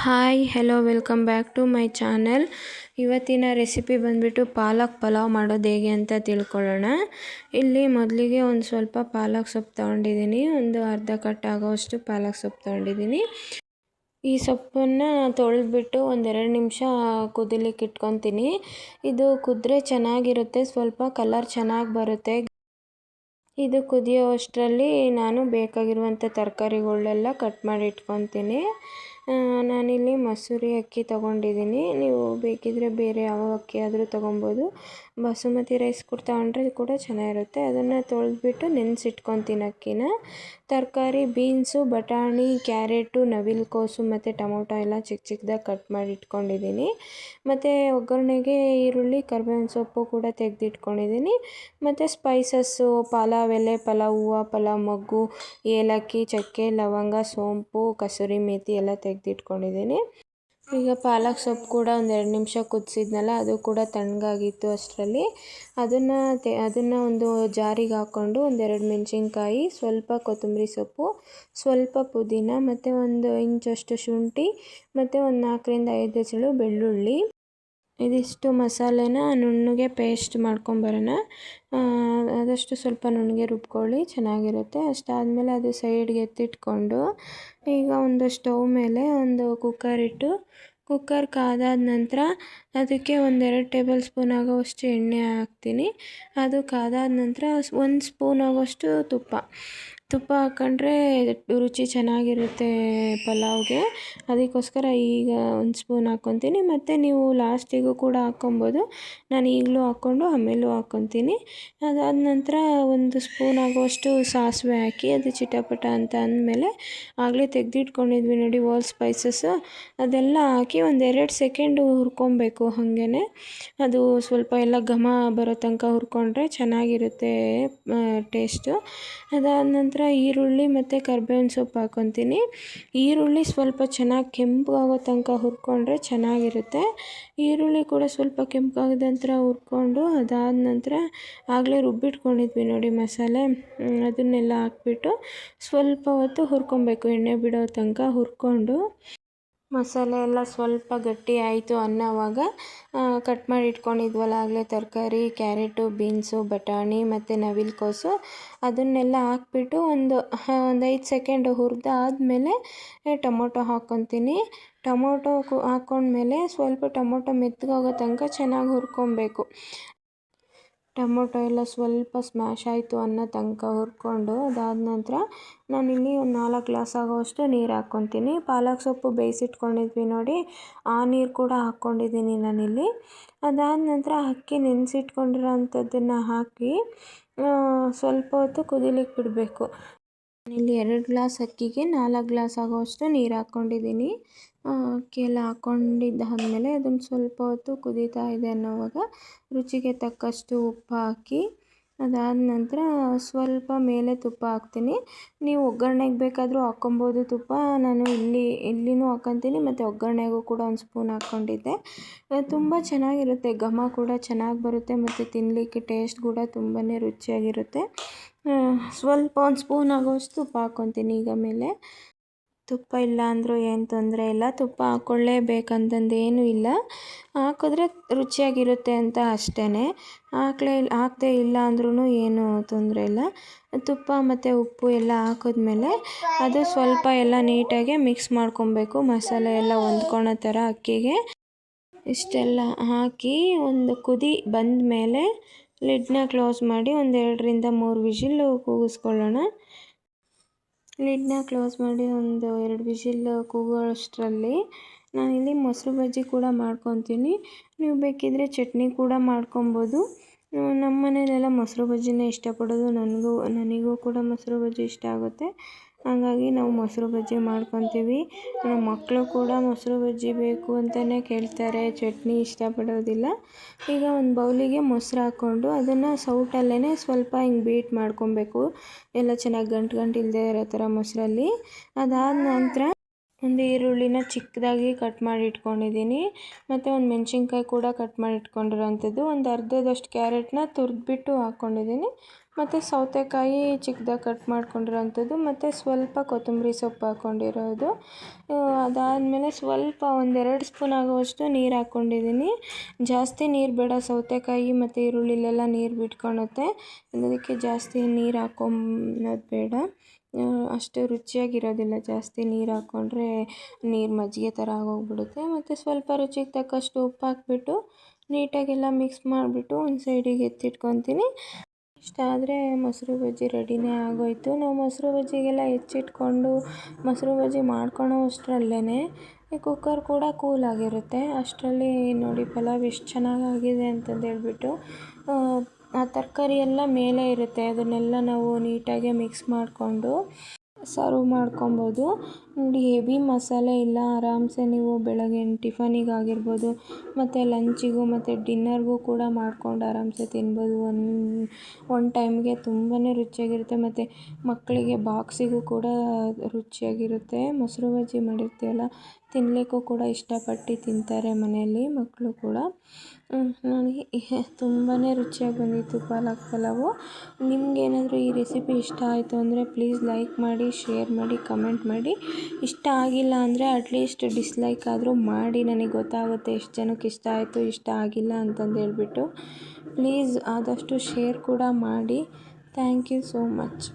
Hi hello welcome back to my channel. ಇವತ್ತಿನ recipe ಬಂದುಬಿಟ್ಟು ಪಾಲಕ್ ಪಲಾವ್ ಮಾಡೋದು ಹೇಗೆ ಅಂತ ತಿಳ್ಕೊಳ್ಳೋಣ. ಇಲ್ಲಿ ಮೊದಲಿಗೆ ಒಂದು ಸ್ವಲ್ಪ ಪಾಲಕ್ ಸೊಪ್ಪು ತೊಗೊಂಡಿದ್ದೀನಿ. ಒಂದು ಅರ್ಧ ಕಟ್ ಆಗೋವಷ್ಟು ಪಾಲಕ್ ಸೊಪ್ಪು ತೊಗೊಂಡಿದ್ದೀನಿ. ಈ ಸೊಪ್ಪನ್ನು ತೊಳೆದ್ಬಿಟ್ಟು ಒಂದೆರಡು ನಿಮಿಷ ಕುದಿಲಿಕ್ಕೆ ಇಟ್ಕೊತೀನಿ. ಇದು ಕುದ್ರೆ ಚೆನ್ನಾಗಿರುತ್ತೆ, ಸ್ವಲ್ಪ ಕಲರ್ ಚೆನ್ನಾಗಿ ಬರುತ್ತೆ. ಇದು ಕುದಿಯೋ ಅಷ್ಟರಲ್ಲಿ ನಾನು ಬೇಕಾಗಿರುವಂಥ ತರಕಾರಿಗಳನ್ನೆಲ್ಲ ಕಟ್ ಮಾಡಿ ಇಟ್ಕೊತೀನಿ. ನಾನಿಲ್ಲಿ ಮಸೂರಿ ಅಕ್ಕಿ ತೊಗೊಂಡಿದ್ದೀನಿ. ನೀವು ಬೇಕಿದ್ದರೆ ಬೇರೆ ಯಾವ ಅಕ್ಕಿ ಆದರೂ ತೊಗೊಬೋದು. ಬಾಸುಮತಿ ರೈಸ್ ಕೂಡ ತೊಗೊಂಡ್ರೆ ಕೂಡ ಚೆನ್ನಾಗಿರುತ್ತೆ. ಅದನ್ನು ತೊಳೆದ್ಬಿಟ್ಟು ನೆನೆಸಿಟ್ಕೊತೀನಿ ಅಕ್ಕಿನ. ತರಕಾರಿ ಬೀನ್ಸು, ಬಟಾಣಿ, ಕ್ಯಾರೆಟು, ನವಿಲುಕೋಸು ಮತ್ತು ಟೊಮೊಟೊ ಎಲ್ಲ ಚಿಕ್ಕ ಚಿಕ್ಕದಾಗಿ ಕಟ್ ಮಾಡಿ ಇಟ್ಕೊಂಡಿದ್ದೀನಿ. ಮತ್ತು ಒಗ್ಗರಣೆಗೆ ಈರುಳ್ಳಿ, ಕರಿಬೇವಿನ ಸೊಪ್ಪು ಕೂಡ ತೆಗೆದಿಟ್ಕೊಂಡಿದ್ದೀನಿ. ಮತ್ತು ಸ್ಪೈಸಸ್ಸು, ಪಲಾವ್ ಎಲೆ, ಪಲಾವ್ ಹೂವು, ಪಲಾವ್ ಮೊಗ್ಗು, ಏಲಕ್ಕಿ, ಚಕ್ಕೆ, ಲವಂಗ, ಸೋಂಪು, ಕಸೂರಿ ಮೇಥಿ ಎಲ್ಲ ತೆಗೆದಿಟ್ಕೊಂಡಿದ್ದೀನಿ. ಈಗ ಪಾಲಕ್ ಸೊಪ್ಪು ಕೂಡ ಒಂದೆರಡು ನಿಮಿಷ ಕುದಿಸಿದ್ನಲ್ಲ, ಅದು ಕೂಡ ತಣ್ಣಗಾಗಿತ್ತು. ಅಷ್ಟರಲ್ಲಿ ಅದನ್ನು ಒಂದು ಜಾರಿಗೆ ಹಾಕ್ಕೊಂಡು ಒಂದೆರಡು ಮೆಣಸಿನ್ಕಾಯಿ, ಸ್ವಲ್ಪ ಕೊತ್ತಂಬರಿ ಸೊಪ್ಪು, ಸ್ವಲ್ಪ ಪುದೀನ ಮತ್ತು ಒಂದು ಇಂಚಷ್ಟು ಶುಂಠಿ ಮತ್ತು ಒಂದು 4ರಿಂದ 5 ಎಸಳು ಬೆಳ್ಳುಳ್ಳಿ, ಇದಿಷ್ಟು ಮಸಾಲೆನ ನುಣ್ಣಗೆ ಪೇಸ್ಟ್ ಮಾಡ್ಕೊಂಬರೋಣ. ಆದಷ್ಟು ಸ್ವಲ್ಪ ನುಣ್ಣಗೆ ರುಬ್ಕೊಳ್ಳಿ, ಚೆನ್ನಾಗಿರುತ್ತೆ. ಅಷ್ಟಾದಮೇಲೆ ಅದು ಸೈಡ್ಗೆ ಎತ್ತಿಟ್ಕೊಂಡು ಈಗ ಒಂದು ಸ್ಟವ್ ಮೇಲೆ ಒಂದು ಕುಕ್ಕರ್ ಇಟ್ಟು, ಕುಕ್ಕರ್ ಕಾದಾದ ನಂತರ ಅದಕ್ಕೆ 1-2 ಟೇಬಲ್ ಸ್ಪೂನ್ ಆಗೋವಷ್ಟು ಎಣ್ಣೆ ಹಾಕ್ತೀನಿ. ಅದು ಕಾದಾದ ನಂತರ 1 ಸ್ಪೂನ್ ಆಗೋವಷ್ಟು ತುಪ್ಪ ಹಾಕ್ಕೊಂಡ್ರೆ ರುಚಿ ಚೆನ್ನಾಗಿರುತ್ತೆ ಪಲಾವ್ಗೆ. ಅದಕ್ಕೋಸ್ಕರ ಈಗ 1 ಸ್ಪೂನ್ ಹಾಕ್ಕೊತೀನಿ. ಮತ್ತು ನೀವು ಲಾಸ್ಟಿಗೂ ಕೂಡ ಹಾಕ್ಕೊಬೋದು. ನಾನು ಈಗಲೂ ಹಾಕ್ಕೊಂಡು ಆಮೇಲೂ ಹಾಕ್ಕೊತೀನಿ. ಅದಾದ ನಂತರ 1 ಸ್ಪೂನ್ ಆಗುವಷ್ಟು ಸಾಸಿವೆ ಹಾಕಿ ಅದು ಚಿಟಪಟ ಅಂತ ಅಂದಮೇಲೆ ಆಗಲೇ ತೆಗೆದಿಟ್ಕೊಂಡಿದ್ವಿ ನೋಡಿ ಹೋಲ್ ಸ್ಪೈಸಸ್ಸು, ಅದೆಲ್ಲ ಹಾಕಿ 1-2 ಸೆಕೆಂಡು ಹುರ್ಕೊಬೇಕು. ಹಾಗೇ ಅದು ಸ್ವಲ್ಪ ಎಲ್ಲ ಘಮ ಬರೋ ತನಕ ಹುರ್ಕೊಂಡ್ರೆ ಚೆನ್ನಾಗಿರುತ್ತೆ ಟೇಸ್ಟು. ಅದಾದ ನಂತರ ಈರುಳ್ಳಿ ಮತ್ತು ಕರಿಬೇವಿನ ಸೊಪ್ಪು ಹಾಕ್ಕೊತೀನಿ. ಈರುಳ್ಳಿ ಸ್ವಲ್ಪ ಚೆನ್ನಾಗಿ ಕೆಂಪಾಗೋ ತನಕ ಹುರ್ಕೊಂಡ್ರೆ ಚೆನ್ನಾಗಿರುತ್ತೆ. ಈರುಳ್ಳಿ ಕೂಡ ಸ್ವಲ್ಪ ಕೆಂಪಾದ ನಂತರ ಹುರ್ಕೊಂಡು ಅದಾದ ನಂತರ ಆಗಲೇ ರುಬ್ಬಿಟ್ಕೊಂಡಿದ್ವಿ ನೋಡಿ ಮಸಾಲೆ, ಅದನ್ನೆಲ್ಲ ಹಾಕ್ಬಿಟ್ಟು ಸ್ವಲ್ಪ ಹೊತ್ತು ಹುರ್ಕೊಬೇಕು. ಎಣ್ಣೆ ಬಿಡೋ ತನಕ ಹುರ್ಕೊಂಡು ಮಸಾಲೆ ಎಲ್ಲ ಸ್ವಲ್ಪ ಗಟ್ಟಿ ಆಯಿತು ಅನ್ನೋವಾಗ ಕಟ್ ಮಾಡಿ ಇಟ್ಕೊಂಡಿದ್ವಲ್ಲ ಆಗಲೇ ತರಕಾರಿ, ಕ್ಯಾರೆಟು, ಬೀನ್ಸು, ಬಟಾಣಿ ಮತ್ತು ನವಿಲುಕೋಸು, ಅದನ್ನೆಲ್ಲ ಹಾಕ್ಬಿಟ್ಟು ಒಂದು 5 ಸೆಕೆಂಡ್ ಹುರಿದಾದ್ಮೇಲೆ ಟೊಮೊಟೊ ಹಾಕ್ಕೊತೀನಿ. ಟೊಮೊಟೊ ಹಾಕ್ಕೊಂಡ್ಮೇಲೆ ಸ್ವಲ್ಪ ಟೊಮೊಟೊ ಮೆತ್ತಗಾಗೋ ತನಕ ಚೆನ್ನಾಗಿ ಹುರ್ಕೊಬೇಕು. ಟೊಮೊಟೊ ಎಲ್ಲ ಸ್ವಲ್ಪ ಸ್ಮ್ಯಾಶ್ ಆಯಿತು ಅನ್ನೋ ತನಕ ಹುರ್ಕೊಂಡು ಅದಾದ ನಂತರ ನಾನಿಲ್ಲಿ ಒಂದು 4 ಗ್ಲಾಸ್ ಆಗೋವಷ್ಟು ನೀರು ಹಾಕ್ಕೊತೀನಿ. ಪಾಲಕ್ ಸೊಪ್ಪು ಬೇಯಿಸಿಟ್ಕೊಂಡಿದ್ವಿ ನೋಡಿ, ಆ ನೀರು ಕೂಡ ಹಾಕ್ಕೊಂಡಿದ್ದೀನಿ ನಾನಿಲ್ಲಿ. ಅದಾದ ನಂತರ ಅಕ್ಕಿ ನೆನೆಸಿಟ್ಕೊಂಡಿರೋ ಅಂಥದ್ದನ್ನು ಹಾಕಿ ಸ್ವಲ್ಪ ಹೊತ್ತು ಕುದಿಲಿಕ್ಕೆ ಬಿಡಬೇಕು. ಇಲ್ಲಿ 2 ಗ್ಲಾಸ್ ಅಕ್ಕಿಗೆ 4 ಗ್ಲಾಸ್ ಆಗೋವಷ್ಟು ನೀರು ಹಾಕ್ಕೊಂಡಿದ್ದೀನಿ. ಅಕ್ಕಿ ಎಲ್ಲ ಹಾಕ್ಕೊಂಡಿದ್ದಾದಮೇಲೆ ಅದನ್ನು ಸ್ವಲ್ಪ ಹೊತ್ತು ಕುದೀತಾ ಇದೆ ಅನ್ನೋವಾಗ ರುಚಿಗೆ ತಕ್ಕಷ್ಟು ಉಪ್ಪು ಹಾಕಿ, ಅದಾದ ನಂತರ ಸ್ವಲ್ಪ ಮೇಲೆ ತುಪ್ಪ ಹಾಕ್ತೀನಿ. ನೀವು ಒಗ್ಗರಣೆಗೆ ಬೇಕಾದರೂ ಹಾಕ್ಕೊಬೋದು ತುಪ್ಪ. ನಾನು ಇಲ್ಲಿನೂ ಹಾಕ್ಕೊತೀನಿ ಮತ್ತು ಒಗ್ಗರಣೆಗೂ ಕೂಡ 1 ಸ್ಪೂನ್ ಹಾಕ್ಕೊಂಡಿದ್ದೆ. ತುಂಬ ಚೆನ್ನಾಗಿರುತ್ತೆ, ಘಮ ಕೂಡ ಚೆನ್ನಾಗಿ ಬರುತ್ತೆ ಮತ್ತು ತಿನ್ನಲಿಕ್ಕೆ ಟೇಸ್ಟ್ ಕೂಡ ತುಂಬಾ ರುಚಿಯಾಗಿರುತ್ತೆ. ಸ್ವಲ್ಪ 1 ಸ್ಪೂನ್ ಆಗೋವಷ್ಟು ತುಪ್ಪ ಹಾಕ್ಕೊತೀನಿ. ಈಗ ಮೇಲೆ ತುಪ್ಪ ಇಲ್ಲ ಅಂದರೂ ಏನು ತೊಂದರೆ ಇಲ್ಲ, ತುಪ್ಪ ಹಾಕ್ಕೊಳ್ಳೇಬೇಕಂತಂದೇನೂ ಇಲ್ಲ, ಹಾಕಿದ್ರೆ ರುಚಿಯಾಗಿರುತ್ತೆ ಅಂತ ಅಷ್ಟೇ. ಹಾಕದೇ ಇಲ್ಲ ಅಂದ್ರೂ ಏನೂ ತೊಂದರೆ ಇಲ್ಲ. ತುಪ್ಪ ಮತ್ತು ಉಪ್ಪು ಎಲ್ಲ ಹಾಕಿದ್ಮೇಲೆ ಅದು ಸ್ವಲ್ಪ ಎಲ್ಲ ನೀಟಾಗಿ ಮಿಕ್ಸ್ ಮಾಡ್ಕೊಬೇಕು, ಮಸಾಲೆ ಎಲ್ಲ ಹೊಂದ್ಕೊಳೋ ಥರ ಅಕ್ಕಿಗೆ. ಇಷ್ಟೆಲ್ಲ ಹಾಕಿ ಒಂದು ಕುದಿ ಬಂದ ಮೇಲೆ ಲಿಡ್ನ ಕ್ಲೋಸ್ ಮಾಡಿ 1-2ರಿಂದ 3 ವಿಷಿಲ್ಲು ಕೂಗಿಸ್ಕೊಳ್ಳೋಣ. ಲಿಡ್ನ ಕ್ಲೋಸ್ ಮಾಡಿ 1-2 ವಿಷಿಲ್ ಕೂಗೋಷ್ಟರಲ್ಲಿ ನಾನಿಲ್ಲಿ ಮೊಸರು ಬಜ್ಜಿ ಕೂಡ ಮಾಡ್ಕೊತೀನಿ. ನೀವು ಬೇಕಿದ್ದರೆ ಚಟ್ನಿ ಕೂಡ ಮಾಡ್ಕೊಬೋದು. ನಮ್ಮ ಮನೇಲೆಲ್ಲ ಮೊಸರು ಬಜ್ಜಿನೇ ಇಷ್ಟಪಡೋದು. ನನಗೂ ಕೂಡ ಮೊಸರು ಬಜ್ಜಿ ಇಷ್ಟ ಆಗುತ್ತೆ. ಹಾಗಾಗಿ ನಾವು ಮೊಸರು ಬಜ್ಜಿ ಮಾಡ್ಕೊತೀವಿ. ನಮ್ಮ ಮಕ್ಕಳು ಕೂಡ ಮೊಸರು ಬಜ್ಜಿ ಬೇಕು ಅಂತಲೇ ಕೇಳ್ತಾರೆ, ಚಟ್ನಿ ಇಷ್ಟಪಡೋದಿಲ್ಲ. ಈಗ ಒಂದು ಬೌಲಿಗೆ ಮೊಸರು ಹಾಕ್ಕೊಂಡು ಅದನ್ನು ಸೌಟಲ್ಲೇ ಸ್ವಲ್ಪ ಹಿಂಗೆ ಬೀಟ್ ಮಾಡ್ಕೊಬೇಕು, ಎಲ್ಲ ಚೆನ್ನಾಗಿ ಗಂಟು ಇಲ್ಲದೆ ಇರೋ ಥರ ಮೊಸರಲ್ಲಿ. ಅದಾದ ನಂತರ ಒಂದು ಈರುಳ್ಳಿನ ಚಿಕ್ಕದಾಗಿ ಕಟ್ ಮಾಡಿ ಇಟ್ಕೊಂಡಿದ್ದೀನಿ, ಮತ್ತು ಒಂದು ಮೆಣಸಿನ್ಕಾಯಿ ಕೂಡ ಕಟ್ ಮಾಡಿ ಇಟ್ಕೊಂಡಿರೋವಂಥದ್ದು, ಒಂದು ಅರ್ಧದಷ್ಟು ಕ್ಯಾರೆಟ್ನ ತುರಿದ್ಬಿಟ್ಟು ಹಾಕ್ಕೊಂಡಿದ್ದೀನಿ, ಮತ್ತು ಸೌತೆಕಾಯಿ ಚಿಕ್ಕದಾಗಿ ಕಟ್ ಮಾಡ್ಕೊಂಡಿರೋವಂಥದ್ದು, ಮತ್ತು ಸ್ವಲ್ಪ ಕೊತ್ತಂಬರಿ ಸೊಪ್ಪು ಹಾಕ್ಕೊಂಡಿರೋದು. ಅದಾದಮೇಲೆ ಸ್ವಲ್ಪ ಒಂದೆರಡು ಸ್ಪೂನ್ ಆಗುವಷ್ಟು ನೀರು ಹಾಕ್ಕೊಂಡಿದ್ದೀನಿ. ಜಾಸ್ತಿ ನೀರು ಬೇಡ, ಸೌತೆಕಾಯಿ ಮತ್ತು ಈರುಳ್ಳಿಲೆಲ್ಲ ನೀರು ಬಿಟ್ಕೊಳುತ್ತೆ, ಅದಕ್ಕೆ ಜಾಸ್ತಿ ನೀರು ಹಾಕ್ಕೊಳ್ಳೋದು ಬೇಡ, ಅಷ್ಟು ರುಚಿಯಾಗಿರೋದಿಲ್ಲ. ಜಾಸ್ತಿ ನೀರು ಹಾಕ್ಕೊಂಡ್ರೆ ನೀರು ಮಜ್ಜಿಗೆ ಥರ ಆಗೋಗ್ಬಿಡುತ್ತೆ. ಮತ್ತು ಸ್ವಲ್ಪ ರುಚಿಗೆ ತಕ್ಕಷ್ಟು ಉಪ್ಪು ಹಾಕ್ಬಿಟ್ಟು ನೀಟಾಗೆಲ್ಲ ಮಿಕ್ಸ್ ಮಾಡಿಬಿಟ್ಟು ಒಂದು ಸೈಡಿಗೆ ಎತ್ತಿಟ್ಕೊತೀನಿ. ಇಷ್ಟ ಆದರೆ ಮೊಸರು ಬಜ್ಜಿ ರೆಡಿನೇ ಆಗೋಯಿತು. ನಾವು ಮೊಸರು ಬಜ್ಜಿಗೆಲ್ಲ ಹೆಚ್ಚಿಟ್ಕೊಂಡು ಮೊಸರು ಬಜ್ಜಿ ಮಾಡ್ಕೊಳೋ ಅಷ್ಟರಲ್ಲೇ ಕುಕ್ಕರ್ ಕೂಡ ಕೂಲಾಗಿರುತ್ತೆ. ಅಷ್ಟರಲ್ಲಿ ನೋಡಿ ಪಲಾವ್ ಎಷ್ಟು ಚೆನ್ನಾಗಾಗಿದೆ ಅಂತಂದು ಹೇಳ್ಬಿಟ್ಟು ಆ ತರಕಾರಿ ಎಲ್ಲ ಮೇಲೆ ಇರುತ್ತೆ, ಅದನ್ನೆಲ್ಲ ನಾವು ನೀಟಾಗಿ ಮಿಕ್ಸ್ ಮಾಡಿಕೊಂಡು ಸರ್ವ್ ಮಾಡ್ಕೊಬೋದು. ನೋಡಿ ಹೆವಿ ಮಸಾಲೆ ಇಲ್ಲ, ಆರಾಮ್ಸೆ ನೀವು ಬೆಳಗ್ಗೆ ಟಿಫನಿಗಾಗಿರ್ಬೋದು ಮತ್ತು ಲಂಚಿಗೂ ಮತ್ತು ಡಿನ್ನರ್ಗೂ ಕೂಡ ಮಾಡ್ಕೊಂಡು ಆರಾಮ್ಸೆ ತಿನ್ಬೋದು. ಒನ್ ಟೈಮ್ಗೆ ತುಂಬಾ ರುಚಿಯಾಗಿರುತ್ತೆ, ಮತ್ತು ಮಕ್ಕಳಿಗೆ ಬಾಕ್ಸಿಗೂ ಕೂಡ ರುಚಿಯಾಗಿರುತ್ತೆ. ಮೊಸರು ಬಜ್ಜಿ ಮಾಡಿರ್ತೀವಲ್ಲ, ತಿನ್ನಲಿಕ್ಕೂ ಕೂಡ ಇಷ್ಟಪಟ್ಟು ತಿಂತಾರೆ ಮನೆಯಲ್ಲಿ ಮಕ್ಕಳು ಕೂಡ. ನೋಡಿ ತುಂಬಾ ರುಚಿಯಾಗಿ ಬಂದಿತ್ತು ಪಾಲಕ್ ಪಲಾವು. ನಿಮ್ಗೇನಾದರೂ ಈ ರೆಸಿಪಿ ಇಷ್ಟ ಆಯಿತು ಅಂದರೆ ಪ್ಲೀಸ್ ಲೈಕ್ ಮಾಡಿ, ಶೇರ್ ಮಾಡಿ, ಕಮೆಂಟ್ ಮಾಡಿ. ಇಷ್ಟ ಆಗಿಲ್ಲ ಅಂದರೆ ಅಟ್ಲೀಸ್ಟ್ ಡಿಸ್ಲೈಕ್ ಆದರೂ ಮಾಡಿ, ನನಗೆ ಗೊತ್ತಾಗುತ್ತೆ ಎಷ್ಟು ಜನಕ್ಕೆ ಇಷ್ಟ ಆಯಿತು ಇಷ್ಟ ಆಗಿಲ್ಲ ಅಂತಂದು ಹೇಳ್ಬಿಟ್ಟು. ಪ್ಲೀಸ್ ಆದಷ್ಟು ಶೇರ್ ಕೂಡ ಮಾಡಿ. Thank you so much.